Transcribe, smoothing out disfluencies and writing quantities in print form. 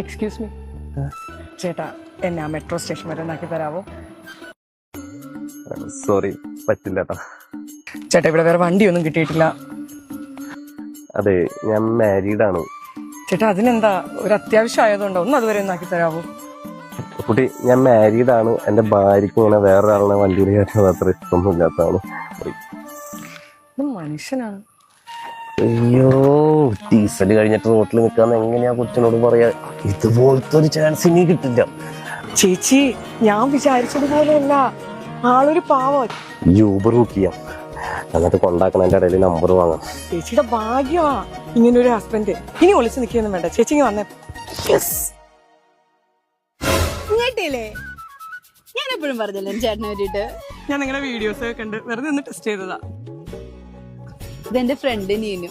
Excuse me ചേട്ടാ എന്നെ ആ മെട്രോ സ്റ്റേഷൻ വരെ ഒന്നാക്കി തരാവോ? സോറി, പറ്റില്ല കേട്ടോ. ചേട്ടാ ഇവിടെ വേറെ വണ്ടിയൊന്നും കിട്ടിയിട്ടില്ല. അതെ, ഞാൻ മാരീഡാണ്. ചേട്ടാ അതിനെന്താ, ഒരു അത്യാവശ്യം ആയതുകൊണ്ടോ ഒന്ന് അതുവരെ ഒന്നാക്കി തരാവോ? കുട്ടി, ഞാൻ മാരീഡാണ്. എന്റെ ഭാര്യയ്ക്ക് ഇങ്ങനെ വേറൊരാളെ വണ്ടിയിൽ കയറ്റുന്നത് അത്ര ഇഷ്ടമൊന്നും ഇല്ലാത്തതാണ്. ഇത് മനുഷ്യനാണ്. അയ്യോ, ഡീസൽ കഴിഞ്ഞിട്ട് റോട്ടിൽ നിൽക്കാന്ന് എങ്ങനെയാ കൊച്ചിനോട് പറയാ? ഇതുപോലത്തെ ഒരു ചാൻസ് ഇനി കിട്ടില്ല. ചേച്ചി, ഞാൻ വിചാരിച്ചതുപോലെയല്ല, ആളൊരു പാവം. യൂബർ ബുക്ക് ചെയ്യാം, എന്നിട്ട് കൊണ്ടാക്കണതിന്റെ ഇടയിൽ നമ്പർ വാങ്ങാം. ചേച്ചിയുടെ ഭാഗ്യമാ ഇങ്ങനൊരു ഹസ്ബൻഡ്. ഇനി ഒളിച്ച് നിൽക്കൊന്നും വേണ്ട, ചേച്ചി ഇങ്ങ് വന്നേ. ഞാൻ എപ്പോഴും പറഞ്ഞല്ലോ ചേട്ടനെ പറ്റിട്ട്. ഞാൻ നിങ്ങളുടെ വീഡിയോസ് ഒക്കെ കണ്ട് വെറുതെ ഒന്ന് ടെസ്റ്റ് ചെയ്തതാ. ഇതെന്റെ ഫ്രണ്ട് നീനു.